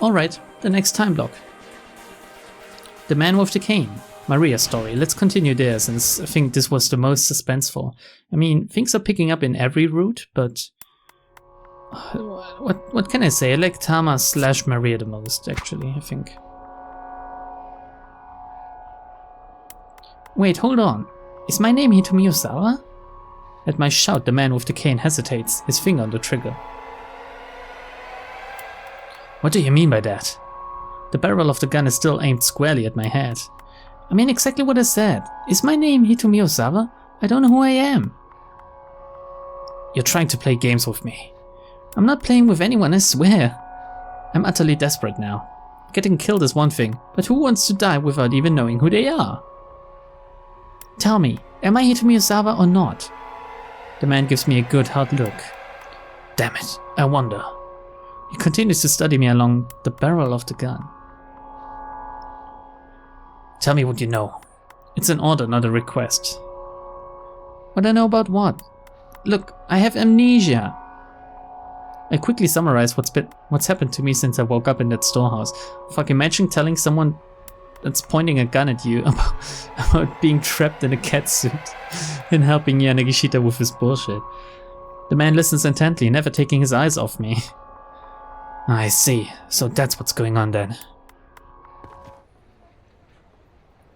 Alright, the next time block. The Man with the Cane. Maria's story. Let's continue there, since I think this was the most suspenseful. I mean, things are picking up in every route, but... What can I say? I like Tama / Maria the most, actually, I think. Wait, hold on. Is my name Hitomi Osawa? At my shout, the man with the cane hesitates, his finger on the trigger. What do you mean by that? The barrel of the gun is still aimed squarely at my head. I mean exactly what I said. Is my name Hitomi Osawa? I don't know who I am. You're trying to play games with me. I'm not playing with anyone, I swear. I'm utterly desperate now. Getting killed is one thing, but who wants to die without even knowing who they are? Tell me, am I Hitomi Osawa or not? The man gives me a good hard look. Damn it, I wonder. He continues to study me along the barrel of the gun. Tell me what you know. It's an order, not a request. What I know about what? Look, I have amnesia. I quickly summarize what's happened to me since I woke up in that storehouse. Fuck, imagine telling someone that's pointing a gun at you about being trapped in a catsuit and helping Yanagishita with his bullshit. The man listens intently, never taking his eyes off me. I see, so that's what's going on then.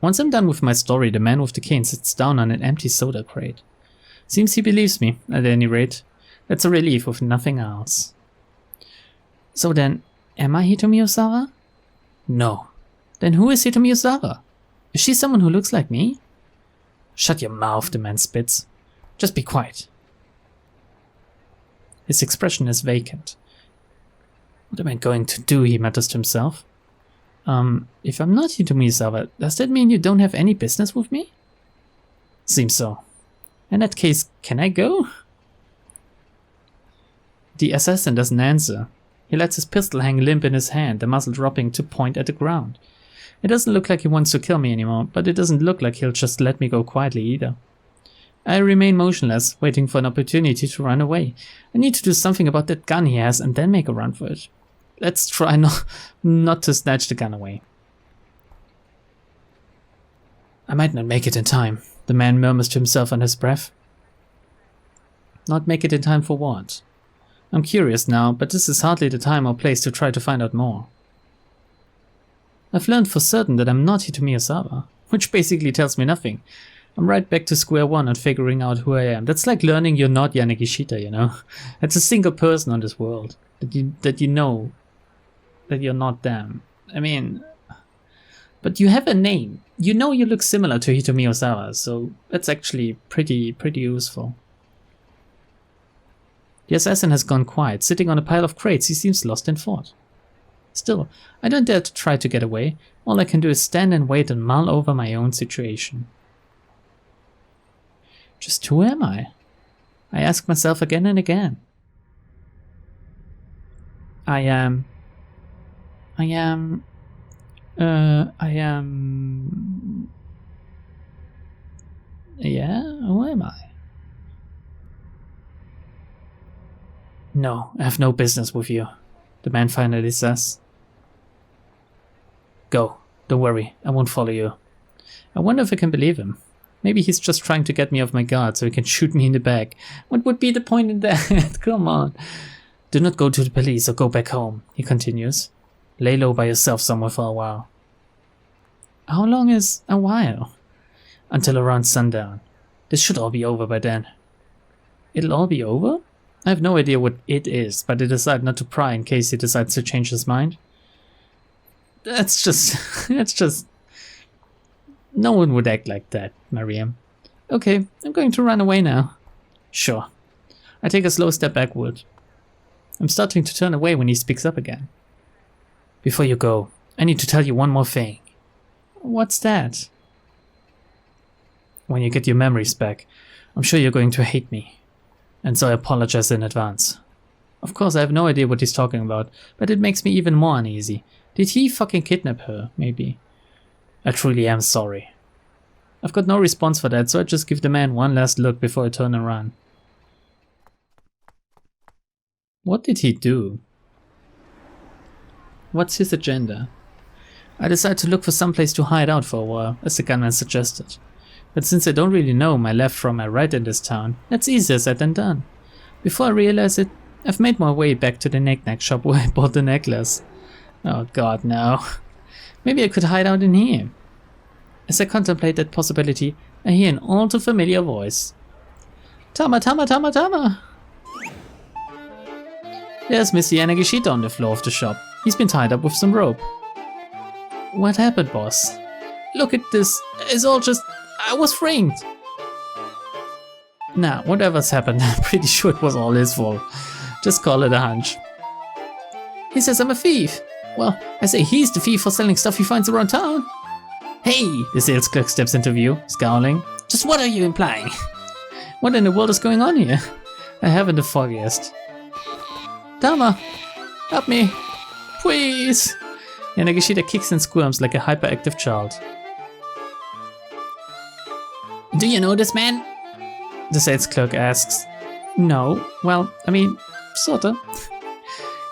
Once I'm done with my story, the man with the cane sits down on an empty soda crate. Seems he believes me, at any rate. That's a relief if nothing else. So then, am I Hitomi Osawa? No. Then who is Hitomi Osawa? Is she someone who looks like me? Shut your mouth, the man spits. Just be quiet. His expression is vacant. What am I going to do, he mutters to himself. If I'm not Hitomi Osawa, does that mean you don't have any business with me? Seems so. In that case, can I go? The assassin doesn't answer. He lets his pistol hang limp in his hand, the muzzle dropping to point at the ground. It doesn't look like he wants to kill me anymore, but it doesn't look like he'll just let me go quietly either. I remain motionless, waiting for an opportunity to run away. I need to do something about that gun he has and then make a run for it. Let's try not to snatch the gun away. I might not make it in time, the man murmurs to himself under his breath. Not make it in time for what? I'm curious now, but this is hardly the time or place to try to find out more. I've learned for certain that I'm not Hitomi Osawa, which basically tells me nothing. I'm right back to square one and figuring out who I am. That's like learning you're not Yanagishita, you know? That's a single person on this world. That you know that you're not them. I mean, but you have a name. You know you look similar to Hitomi Osawa, so that's actually pretty useful. The assassin has gone quiet. Sitting on a pile of crates, he seems lost in thought. Still, I don't dare to try to get away. All I can do is stand and wait and mull over my own situation. Just who am I? I ask myself again and again. Yeah, who am I? No, I have no business with you, the man finally says. Go, don't worry, I won't follow you. I wonder if I can believe him. Maybe he's just trying to get me off my guard so he can shoot me in the back. What would be the point in that? Come on. Do not go to the police or go back home, he continues. Lay low by yourself somewhere for a while. How long is a while? Until around sundown. This should all be over by then. It'll all be over? I have no idea what it is, but I decide not to pry in case he decides to change his mind. That's just... No one would act like that, Mariam. Okay, I'm going to run away now. Sure. I take a slow step backward. I'm starting to turn away when he speaks up again. Before you go, I need to tell you one more thing. What's that? When you get your memories back, I'm sure you're going to hate me. And so I apologize in advance. Of course, I have no idea what he's talking about, but it makes me even more uneasy. Did he fucking kidnap her, maybe? I truly am sorry. I've got no response for that, so I just give the man one last look before I turn and run. What did he do? What's his agenda? I decide to look for some place to hide out for a while, as the gunman suggested. But since I don't really know my left from my right in this town, that's easier said than done. Before I realize it, I've made my way back to the knick-knack shop where I bought the necklace. Oh god, no. Maybe I could hide out in here. As I contemplate that possibility, I hear an all too familiar voice. Tama, Tama, Tama, Tama! There's Mr. Yanagishita on the floor of the shop. He's been tied up with some rope. What happened, boss? Look at this. It's all just... I was framed. Nah, whatever's happened, I'm pretty sure it was all his fault. Just call it a hunch. He says I'm a thief. Well, I say he's the thief for selling stuff he finds around town. Hey, the sales clerk steps into view, scowling. Just what are you implying? What in the world is going on here? I haven't the foggiest. Tama, help me, please. Yanagishita kicks and squirms like a hyperactive child. Do you know this man? The sales clerk asks. No, well, I mean, sorta.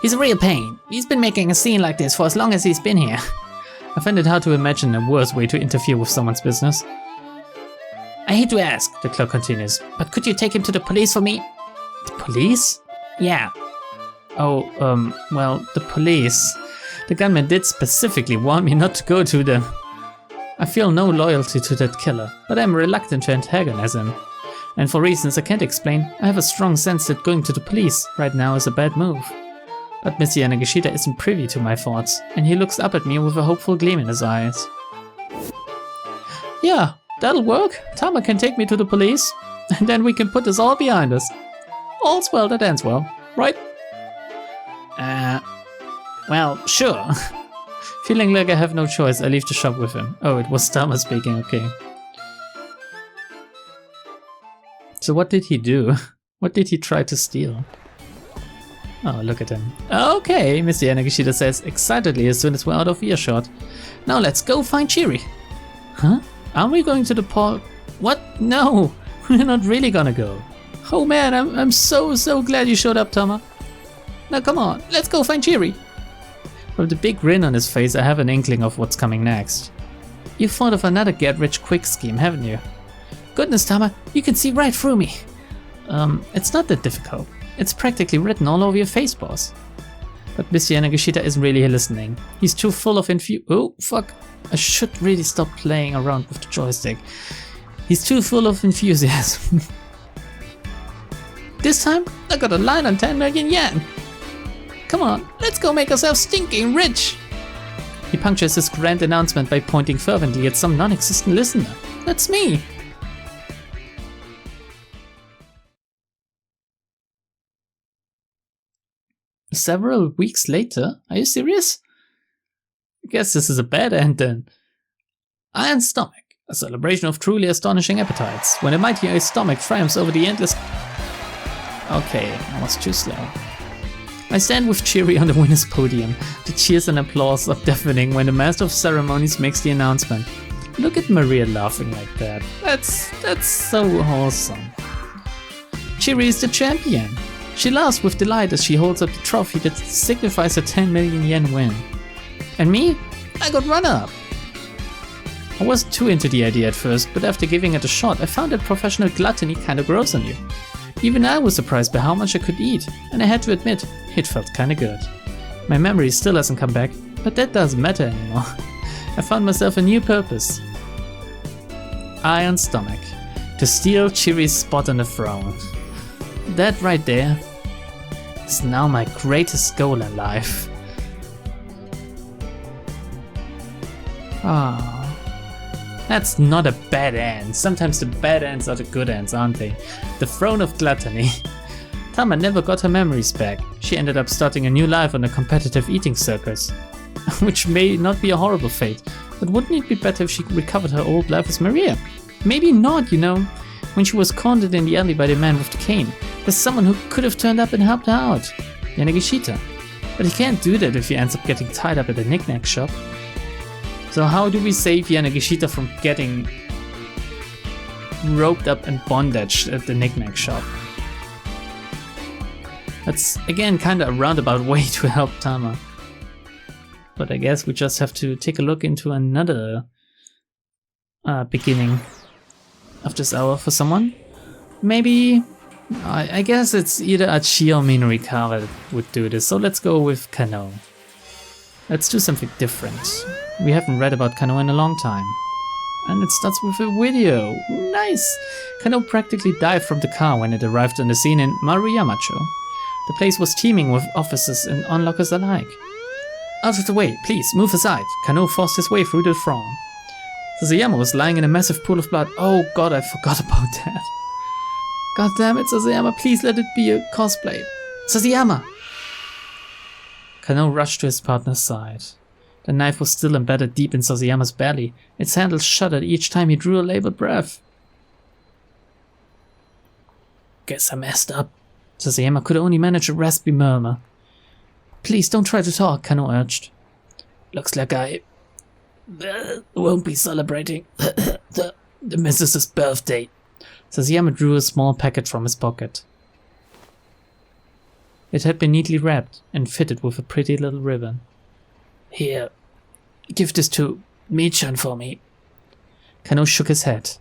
He's a real pain. He's been making a scene like this for as long as he's been here. I find it hard to imagine a worse way to interfere with someone's business. I hate to ask, the clerk continues, but could you take him to the police for me? The police? Yeah. Oh, well, the police. The gunman did specifically warn me not to go to them. I feel no loyalty to that killer, but I'm reluctant to antagonize him. And for reasons I can't explain, I have a strong sense that going to the police right now is a bad move. But Mr. Yanagishita isn't privy to my thoughts, and he looks up at me with a hopeful gleam in his eyes. Yeah, that'll work. Tama can take me to the police, and then we can put this all behind us. All's well that ends well, right? Well, sure. Feeling like I have no choice, I leave the shop with him. Oh, it was Tama speaking, okay. So what did he do? What did he try to steal? Oh, look at him. Okay, Mr. Yanagishita says excitedly as soon as we're out of earshot. Now let's go find Chiri. Huh? Are we going to the port? What? No, we're not really gonna go. Oh man, I'm so glad you showed up, Tama. Now come on, let's go find Chiri. From the big grin on his face, I have an inkling of what's coming next. You've thought of another get-rich-quick scheme, haven't you? Goodness, Tama, you can see right through me. It's not that difficult. It's practically written all over your face, boss. But Mr. Yanagishita isn't really listening. He's too full of Oh, fuck. I should really stop playing around with the joystick. He's too full of enthusiasm. This time, I got a line on 10 million yen. Come on, let's go make ourselves stinking rich. He punctures his grand announcement by pointing fervently at some non-existent listener. That's me. Several weeks later? Are you serious? I guess this is a bad end then. Iron Stomach, a celebration of truly astonishing appetites, when a mighty ice stomach triumphs over the endless... Okay, I was too slow. I stand with Chiri on the winner's podium. The cheers and applause are deafening when the master of ceremonies makes the announcement. Look at Maria laughing like that. That's so wholesome. Chiri is the champion. She laughs with delight as she holds up the trophy that signifies her 10 million yen win. And me? I got runner-up. I wasn't too into the idea at first, but after giving it a shot, I found that professional gluttony kinda grows on you. Even I was surprised by how much I could eat, and I had to admit, it felt kinda good. My memory still hasn't come back, but that doesn't matter anymore. I found myself a new purpose. Iron Stomach. To steal Chiri's spot on the throne. That right there is now my greatest goal in life. Ah. That's not a bad end. Sometimes the bad ends are the good ends, aren't they? The throne of gluttony. Tama never got her memories back. She ended up starting a new life on a competitive eating circus. Which may not be a horrible fate, but wouldn't it be better if she recovered her old life as Maria? Maybe not, you know. When she was cornered in the alley by the man with the cane, there's someone who could have turned up and helped her out. Yanagishita. But he can't do that if he ends up getting tied up at the knick-knack shop. So how do we save Yanagishita from getting roped up and bondaged at the knick-knack shop? That's again kinda a roundabout way to help Tama. But I guess we just have to take a look into another beginning of this hour for someone. Maybe, I guess it's either Achi or Minori that would do this, so let's go with Kano. Let's do something different. We haven't read about Kano in a long time. And it starts with a video. Nice! Kano practically dived from the car when it arrived on the scene in Maruyamacho. The place was teeming with officers and onlookers alike. Out of the way, please, move aside. Kano forced his way through the throng. Sasayama was lying in a massive pool of blood. Oh god, I forgot about that. God damn it, Sasayama, please let it be a cosplay. Sasayama! Kano rushed to his partner's side. The knife was still embedded deep in Sasayama's belly. Its handle shuddered each time he drew a labored breath. Guess I messed up. Sasayama could only manage a raspy murmur. Please don't try to talk, Kano urged. Looks like I won't be celebrating the missus's birthday. Sasayama drew a small packet from his pocket. It had been neatly wrapped and fitted with a pretty little ribbon. Here, give this to Mi-chan for me. Kano shook his head.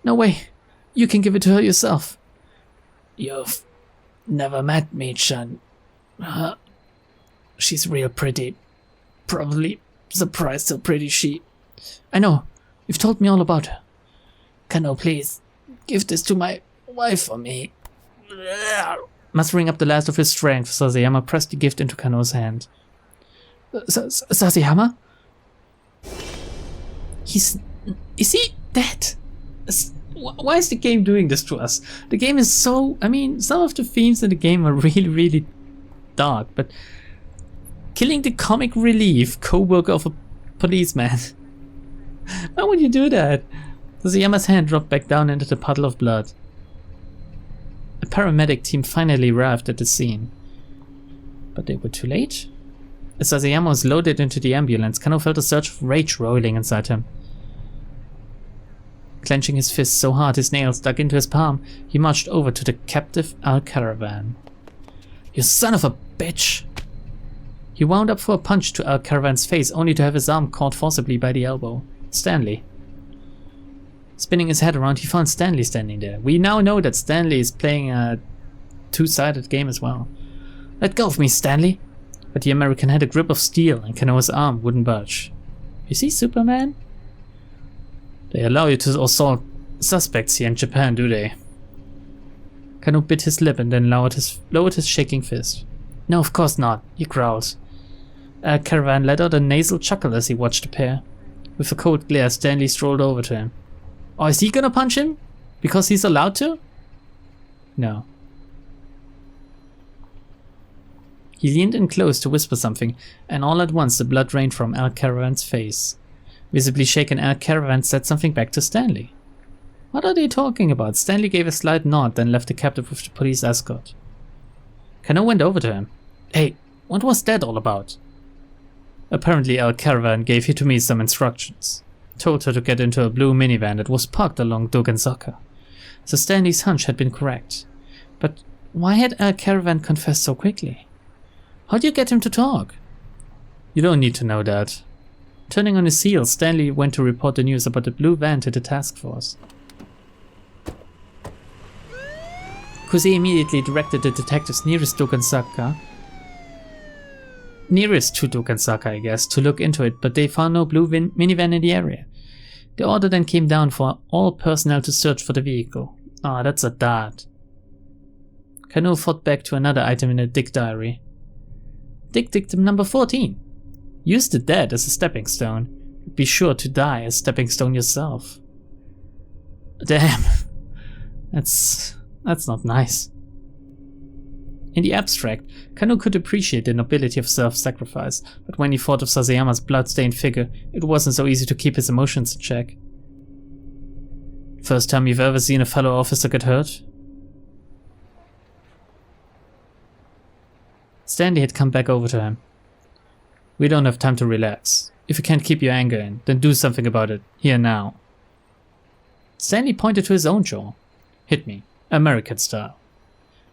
No way, you can give it to her yourself. You've never met Mi-chan. She's real pretty. Probably surprised how pretty she... I know, you've told me all about her. Kano, please, give this to my wife for me. Mustering up the last of his strength, Sasayama pressed the gift into Kano's hand. Sasayama? Is he dead? Why is the game doing this to us? The game is so... I mean, some of the themes in the game are really, really dark, but... Killing the comic relief co-worker of a policeman. Why would you do that? Sasayama's hand dropped back down into the puddle of blood. A paramedic team finally arrived at the scene. But they were too late? As Sasayama was loaded into the ambulance, Kano felt a surge of rage rolling inside him. Clenching his fist so hard his nails dug into his palm, he marched over to the captive Al-Caravan. You son of a bitch! He wound up for a punch to Al-Caravan's face, only to have his arm caught forcibly by the elbow. Stanley. Spinning his head around, he found Stanley standing there. We now know that Stanley is playing a two-sided game as well. Let go of me, Stanley! But the American had a grip of steel and Kano's arm wouldn't budge. Is he Superman? They allow you to assault suspects here in Japan, do they? Kano bit his lip and then lowered his shaking fist. No, of course not, he growled. Caravan let out a nasal chuckle as he watched the pair. With a cold glare, Stanley strolled over to him. Oh, is he gonna punch him? Because he's allowed to? No. He leaned in close to whisper something, and all at once the blood rained from Al-Caravan's face. Visibly shaken, Al-Caravan said something back to Stanley. What are they talking about? Stanley gave a slight nod, then left the captive with the police escort. Kano went over to him. Hey, what was that all about? Apparently Al-Caravan gave Hitomi some instructions. Told her to get into a blue minivan that was parked along Dogenzaka. So Stanley's hunch had been correct. But why had Al-Caravan confessed so quickly? How do you get him to talk? You don't need to know that. Turning on his heel, Stanley went to report the news about the blue van to the task force. Kusei immediately directed the detectives nearest to Dogenzaka, I guess, to look into it, but they found no blue minivan in the area. The order then came down for all personnel to search for the vehicle. Ah, that's a dart. Kano thought back to another item in the Dick diary. Dick dictum number 14. Use the dead as a stepping stone. Be sure to die a stepping stone yourself. Damn. That's not nice. In the abstract, Kano could appreciate the nobility of self-sacrifice, but when he thought of Sasayama's blood-stained figure, it wasn't so easy to keep his emotions in check. First time you've ever seen a fellow officer get hurt? Stanley had come back over to him. We don't have time to relax. If you can't keep your anger in, then do something about it, here now. Stanley pointed to his own jaw. Hit me, American style.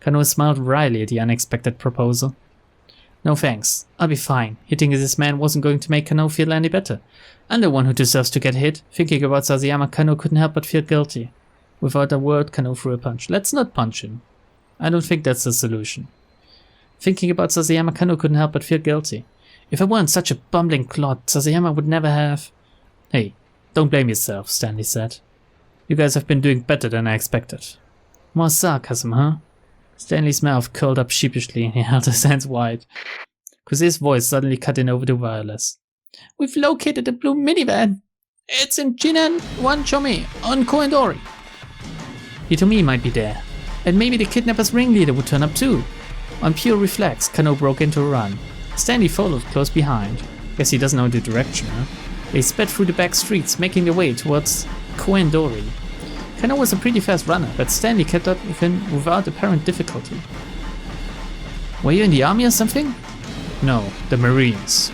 Kano smiled wryly at the unexpected proposal. No thanks, I'll be fine. Hitting this man wasn't going to make Kano feel any better. I'm the one who deserves to get hit. Thinking about Sasayama, Kano couldn't help but feel guilty. Without a word, Kano threw a punch. Let's not punch him. I don't think that's the solution. Thinking about Sasayama, Kano couldn't help but feel guilty. If I weren't such a bumbling clod, Sasayama would never have... Hey, don't blame yourself, Stanley said. You guys have been doing better than I expected. More sarcasm, huh? Stanley's mouth curled up sheepishly and he held his hands wide. Kuse's voice suddenly cut in over the wireless. We've located the blue minivan. It's in Jinan Wanchome on Koendori. Hitomi might be there. And maybe the kidnapper's ringleader would turn up too. On pure reflex, Kano broke into a run. Stanley followed close behind. Guess he doesn't know the direction, huh? They sped through the back streets, making their way towards Koendori. Kano was a pretty fast runner, but Stanley kept up with him without apparent difficulty. Were you in the army or something? No, the Marines.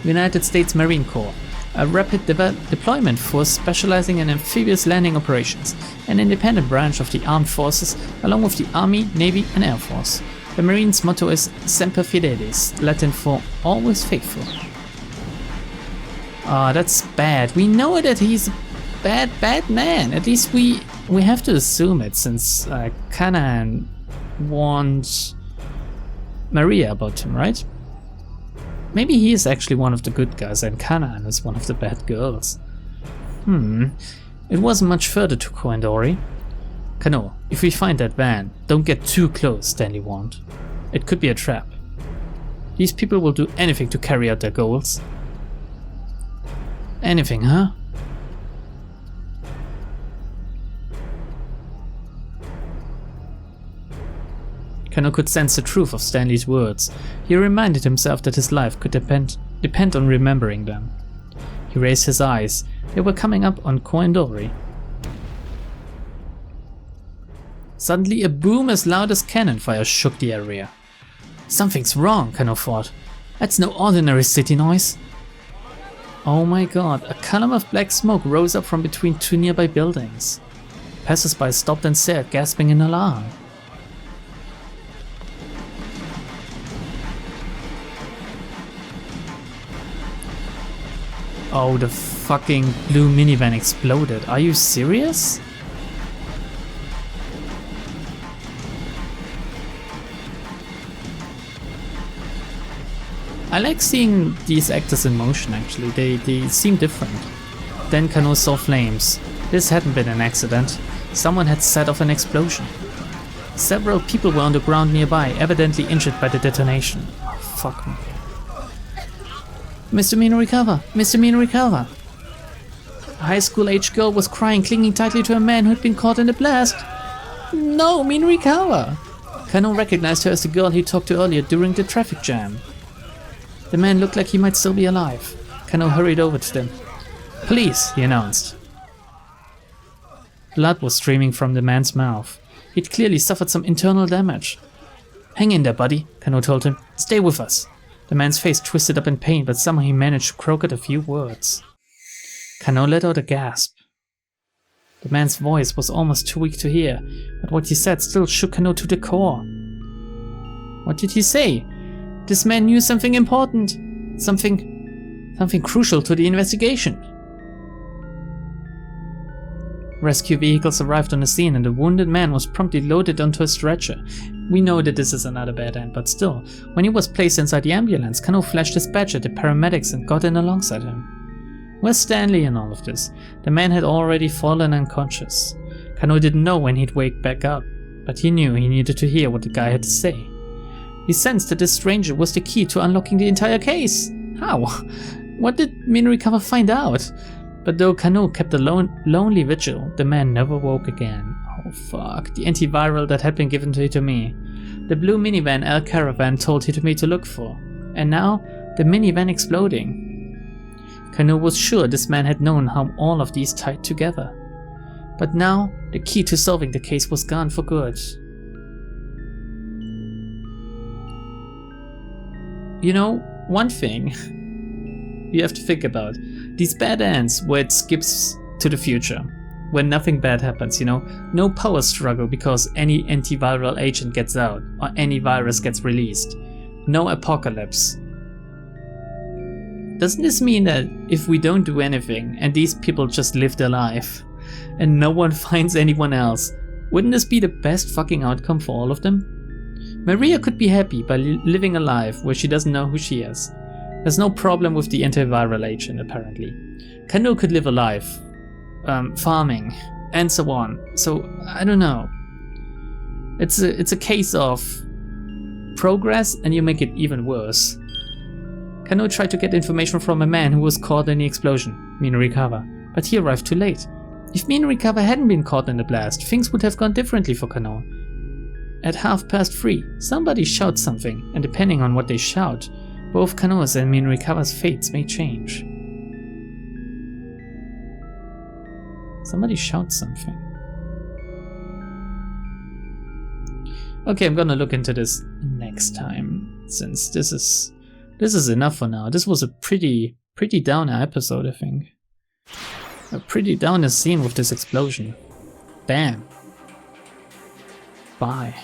United States Marine Corps, a rapid deployment force specializing in amphibious landing operations, an independent branch of the armed forces along with the Army, Navy and Air Force. The Marines' motto is Semper Fidelis, Latin for always faithful. Ah, that's bad. We know that he's a bad man. At least we have to assume it, since Kanan warned Maria about him, right? Maybe he is actually one of the good guys and Kanan is one of the bad girls. It wasn't much further to Koendori. Kano, if we find that van, don't get too close, Stanley warned. It could be a trap. These people will do anything to carry out their goals. Anything, huh? Kano could sense the truth of Stanley's words. He reminded himself that his life could depend on remembering them. He raised his eyes. They were coming up on Koendori. Suddenly a boom as loud as cannon fire shook the area. Something's wrong, Kano thought. That's no ordinary city noise. Oh my god, a column of black smoke rose up from between two nearby buildings. Passers-by stopped and stared, gasping in alarm. Oh, the fucking blue minivan exploded. Are you serious? I like seeing these actors in motion actually, they seem different. Then Kano saw flames. This hadn't been an accident. Someone had set off an explosion. Several people were on the ground nearby, evidently injured by the detonation. Oh, fuck me. Mr. Minorikawa! Mr. Minorikawa! A high school age girl was crying, clinging tightly to a man who had been caught in the blast. No, Minorikawa! Kano recognized her as the girl he talked to earlier during the traffic jam. The man looked like he might still be alive. Kano hurried over to them. Police, he announced. Blood was streaming from the man's mouth. He'd clearly suffered some internal damage. Hang in there, buddy, Kano told him. Stay with us. The man's face twisted up in pain, but somehow he managed to croak out a few words. Kano let out a gasp. The man's voice was almost too weak to hear, but what he said still shook Kano to the core. What did he say? This man knew something important. Something crucial to the investigation. Rescue vehicles arrived on the scene and the wounded man was promptly loaded onto a stretcher. We know that this is another bad end, but still, when he was placed inside the ambulance, Kano flashed his badge at the paramedics and got in alongside him. Where's Stanley in all of this? The man had already fallen unconscious. Kano didn't know when he'd wake back up, but he knew he needed to hear what the guy had to say. He sensed that this stranger was the key to unlocking the entire case. How? What did Minorikawa find out? But though Kano kept a lonely vigil, the man never woke again. Oh fuck, the antiviral that had been given to Hitomi. The blue minivan El Caravan told Hitomi to look for. And now, the minivan exploding. Kano was sure this man had known how all of these tied together. But now, the key to solving the case was gone for good. You know, one thing you have to think about. These bad ends where it skips to the future, where nothing bad happens, you know, no power struggle because any antiviral agent gets out or any virus gets released. No apocalypse. Doesn't this mean that if we don't do anything and these people just live their life and no one finds anyone else, wouldn't this be the best fucking outcome for all of them? Maria could be happy by living a life where she doesn't know who she is. There's no problem with the antiviral agent, apparently. Kano could live a life, farming, and so on. So, I don't know. It's a case of progress and you make it even worse. Kano tried to get information from a man who was caught in the explosion, Minorikawa, but he arrived too late. If Minorikawa hadn't been caught in the blast, things would have gone differently for Kano. At 3:30, somebody shouts something, and depending on what they shout, both Kano's and Minorikawa's fates may change. Somebody shouts something. Okay, I'm gonna look into this next time, since this is enough for now. This was a pretty downer episode, I think. A pretty downer scene with this explosion. Damn. Bye.